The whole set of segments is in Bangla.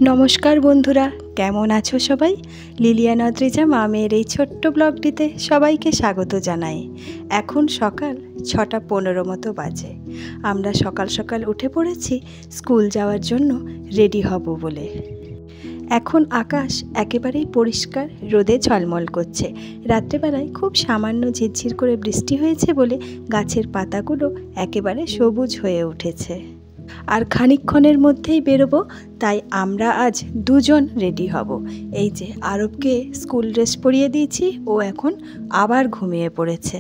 নমস্কার বন্ধুরা, কেমন আছো সবাই? লিলিয়ান অদ্রিজা মা মেয়ের এই ছোট্ট ব্লগটিতে সবাইকে স্বাগত জানাই। এখন সকাল 6:15 মতো বাজে। আমরা সকাল সকাল উঠে পড়েছি স্কুল যাওয়ার জন্য রেডি হব বলে। এখন আকাশ একেবারেই পরিষ্কার, রোদে ঝলমল করছে। রাত্রেবেলায় খুব সামান্য ঝিরঝির করে বৃষ্টি হয়েছে বলে গাছের পাতাগুলো একেবারে সবুজ হয়ে উঠেছে। আর খানিকক্ষণের মধ্যেই বেরোবো, তাই আমরা আজ দুজন রেডি হব। এই যে আরবকে স্কুল ড্রেস পরিয়ে দিয়েছি, ও এখন আবার ঘুমিয়ে পড়েছে।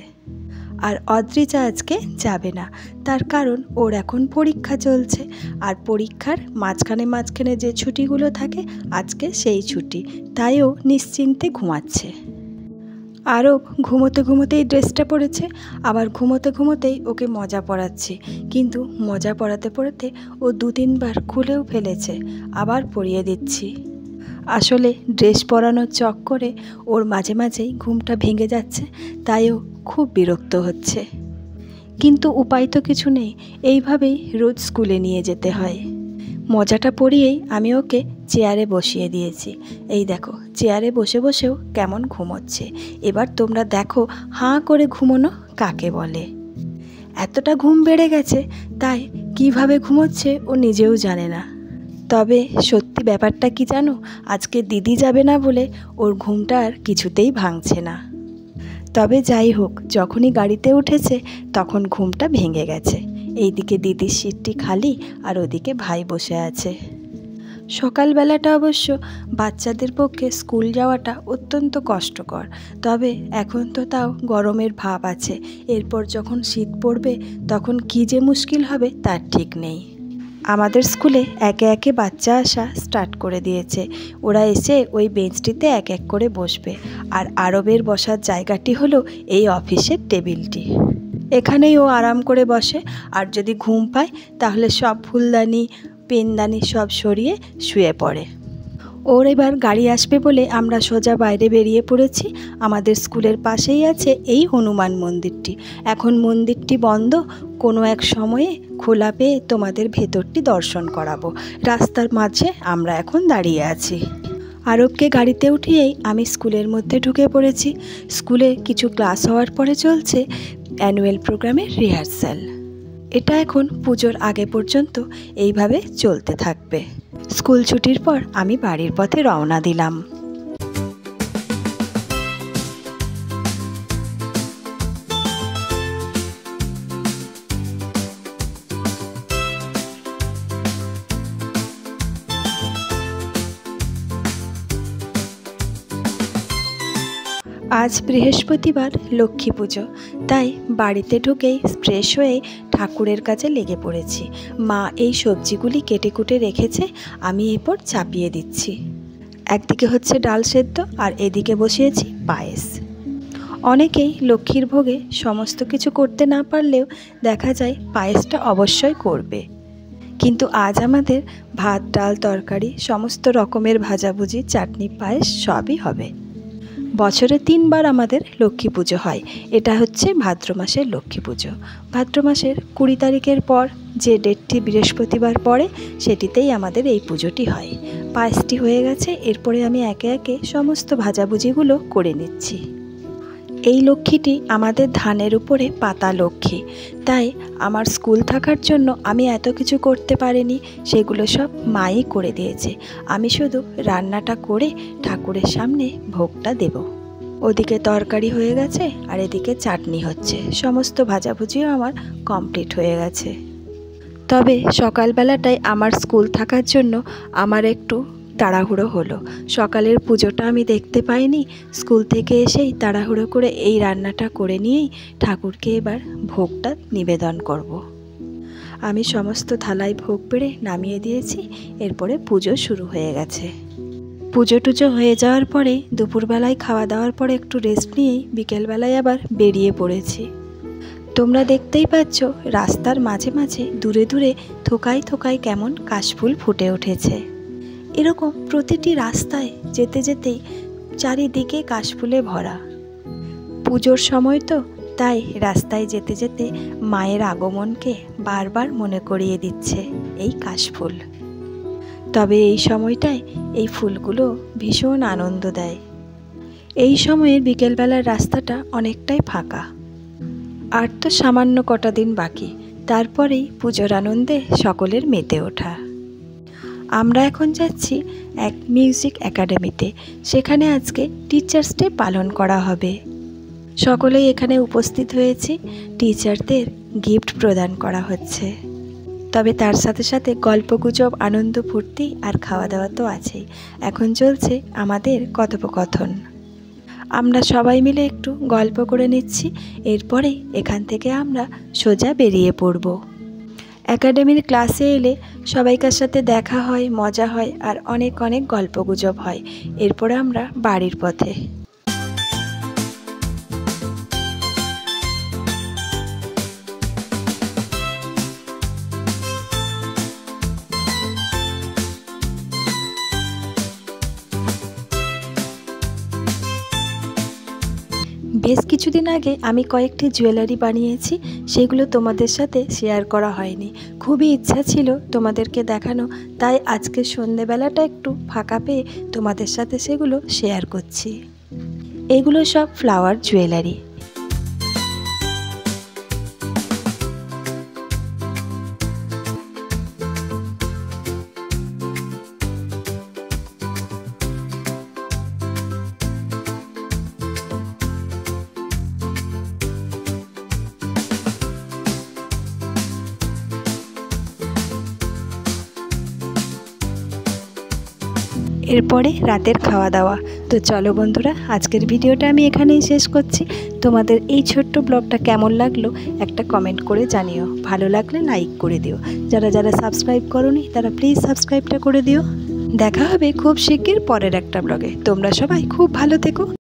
আর অদ্রিজা আজকে যাবে না, তার কারণ ওর এখন পরীক্ষা চলছে। আর পরীক্ষার মাঝখানে মাঝখানে যে ছুটিগুলো থাকে, আজকে সেই ছুটি, তাই ও নিশ্চিন্তে ঘুমাচ্ছে। আরব ঘুমোতে ঘুমোতেই ড্রেসটা পরেছে, আবার ঘুমোতে ঘুমোতেই ওকে মজা পরাচ্ছি। কিন্তু মজা পরাতে পরাতে ও 2-3বার খুলেও ফেলেছে, আবার পরিয়ে দিচ্ছি। আসলে ড্রেস পরানোর চক্করে ওর মাঝে মাঝেই ঘুমটা ভেঙে যাচ্ছে, তাই ও খুব বিরক্ত হচ্ছে। কিন্তু উপায় তো কিছু নেই, এইভাবেই রোজ স্কুলে নিয়ে যেতে হয়। মজাটা পরিয়েই আমি ওকে চেয়ারে বসিয়ে দিয়েছি। এই দেখো, চেয়ারে বসে বসেও কেমন ঘুমোচ্ছে। এবার তোমরা দেখো হাঁ করে ঘুমোনো কাকে বলে। এতটা ঘুম বেড়ে গেছে, তাই কিভাবে ঘুমোচ্ছে ও নিজেও জানে না। তবে সত্যি ব্যাপারটা কি জানো, আজকে দিদি যাবে না বলে ওর ঘুমটা আর কিছুতেই ভাঙছে না। তবে যাই হোক, যখনই গাড়িতে উঠেছে তখন ঘুমটা ভেঙে গেছে। এইদিকে দিদির সিটটি খালি, আর ওদিকে ভাই বসে আছে। সকালবেলাটা অবশ্য বাচ্চাদের পক্ষে স্কুল যাওয়াটা অত্যন্ত কষ্টকর। তবে এখন তো তাও গরমের ভাব আছে, এরপর যখন শীত পড়বে তখন কী যে মুশকিল হবে তার ঠিক নেই। আমাদের স্কুলে একে একে বাচ্চা আসা স্টার্ট করে দিয়েছে। ওরা এসে ওই বেঞ্চটিতে এক এক করে বসবে। আর আরবের বসার জায়গাটি হলো এই অফিসের টেবিলটি। এখানেই ও আরাম করে বসে, আর যদি ঘুম পায় তাহলে সব ফুলদানি পেনদানি সব সরিয়ে শুয়ে পড়ে। ওর এবার গাড়ি আসবে বলে আমরা সোজা বাইরে বেরিয়ে পড়েছি। আমাদের স্কুলের পাশেই আছে এই হনুমান মন্দিরটি। এখন মন্দিরটি বন্ধ, কোনো এক সময়ে খোলা পেয়ে তোমাদের ভেতরটি দর্শন করাবো। রাস্তার মাঝে আমরা এখন দাঁড়িয়ে আছি। আরবকে গাড়িতে উঠিয়েই আমি স্কুলের মধ্যে ঢুকে পড়েছি। স্কুলে কিছু ক্লাস হওয়ার পরে চলছে অ্যানুয়াল প্রোগ্রামের রিহার্সাল। এটা এখন পুজোর আগে পর্যন্ত এইভাবে চলতে থাকবে। স্কুল ছুটির পর আমি বাড়ির পথে রওনা দিলাম। আজ বৃহস্পতিবার, লক্ষ্মী পুজো, তাই বাড়িতে ঢুকেই ফ্রেশ হয়ে ঠাকুরের কাছে লেগে পড়েছি। মা এই সবজিগুলি কেটে কুটে রেখেছে, আমি এরপর চাপিয়ে দিচ্ছি। একদিকে হচ্ছে ডাল সেদ্ধ, আর এদিকে বসিয়েছি পায়েস। অনেকেই লক্ষ্মীর ভোগে সমস্ত কিছু করতে না পারলেও দেখা যায় পায়েসটা অবশ্যই করবে। কিন্তু আজ আমাদের ভাত, ডাল, তরকারি, সমস্ত রকমের ভাজাভুজি, চাটনি, পায়েস সবই হবে। বছরে 3বার আমাদের লক্ষ্মী পুজো হয়। এটা হচ্ছে ভাদ্র মাসের লক্ষ্মী পুজো। ভাদ্র মাসের 20 তারিখের পর যে ডেটটি বৃহস্পতিবার পড়ে, সেটিতেই আমাদের এই পুজোটি হয়। পায়েসটি হয়ে গেছে, এরপরে আমি একে একে সমস্ত ভাজাভুজিগুলো করে নিচ্ছি। এই লক্ষ্মীটি আমাদের ধানের উপরে পাতা লক্ষ্মী, তাই আমার স্কুল থাকার জন্য আমি এত কিছু করতে পারিনি, সেগুলো সব মাই করে দিয়েছে। আমি শুধু রান্নাটা করে ঠাকুরের সামনে ভোগটা দেব। ওদিকে তরকারি হয়ে গেছে, আর এদিকে চাটনি হচ্ছে। সমস্ত ভাজাভুজিও আমার কমপ্লিট হয়ে গেছে। তবে সকালবেলাটায় আমার স্কুল থাকার জন্য আমার একটু তাড়াহুড়ো হলো। সকালের পুজোটা আমি দেখতে পাইনি। স্কুল থেকে এসেই তাড়াহুড়ো করে এই রান্নাটা করে নিয়েই ঠাকুরকে এবার ভোগটা নিবেদন করব। আমি সমস্ত থালায় ভোগ পেড়ে নামিয়ে দিয়েছি। এরপরে পুজো শুরু হয়ে গেছে। পুজো টুজো হয়ে যাওয়ার পরে দুপুরবেলায় খাওয়া দাওয়ার পরে একটু রেস্ট নিয়েই বিকেলবেলায় আবার বেরিয়ে পড়েছি। তোমরা দেখতেই পাচ্ছ রাস্তার মাঝে মাঝে দূরে দূরে থোকায় থোকায় কেমন কাশফুল ফুটে উঠেছে। এরকম প্রতিটি রাস্তায় যেতে যেতেই চারিদিকে কাশফুলে ভরা। পুজোর সময় তো, তাই রাস্তায় যেতে যেতে মায়ের আগমনকে বারবার মনে করিয়ে দিচ্ছে এই কাশফুল। তবে এই সময়টায় এই ফুলগুলো ভীষণ আনন্দ দেয়। এই সময়ের বিকেলবেলার রাস্তাটা অনেকটাই ফাঁকা। আর তো সামান্য কটা দিন বাকি, তারপরেই পুজোর আনন্দে সকলের মেতে ওঠা। আমরা এখন যাচ্ছি এক মিউজিক একাডেমিতে। সেখানে আজকে টিচার্স ডে পালন করা হবে। সকলেই এখানে উপস্থিত হয়েছি। টিচারদের গিফট প্রদান করা হচ্ছে। তবে তার সাথে সাথে গল্পগুজব, আনন্দ ফুর্তি আর খাওয়া দাওয়া তো আছেই। এখন চলছে আমাদের কথোপকথন। আমরা সবাই মিলে একটু গল্প করে নিচ্ছি। এরপরে এখান থেকে আমরা সোজা বেরিয়ে পড়ব। একাডেমির ক্লাসে এলে সবাইকার সাথে দেখা হয়, মজা হয় আর অনেক অনেক গল্পগুজব হয়। এরপরে আমরা বাড়ির পথে। বেশ কিছুদিন আগে আমি কয়েকটি জুয়েলারি বানিয়েছি, সেগুলো তোমাদের সাথে শেয়ার করা হয়নি। খুবই ইচ্ছা ছিল তোমাদেরকে দেখানো, তাই আজকে সন্ধেবেলাটা একটু ফাঁকা পেয়ে তোমাদের সাথে সেগুলো শেয়ার করছি। এগুলো সব ফ্লাওয়ার জুয়েলারি। এরপরে রাতের খাওয়া দাওয়া। তো চলো বন্ধুরা, আজকের ভিডিওটা আমি এখানেই শেষ করছি। তোমাদের এই ছোট্ট ব্লগটা কেমন লাগলো একটা কমেন্ট করে জানিও। ভালো লাগলে লাইক করে দিও। যারা যারা সাবস্ক্রাইব করোনি তারা প্লিজ সাবস্ক্রাইবটা করে দিও। দেখা হবে খুব শিগগির পরের একটা ব্লগে। তোমরা সবাই খুব ভালো থেকো।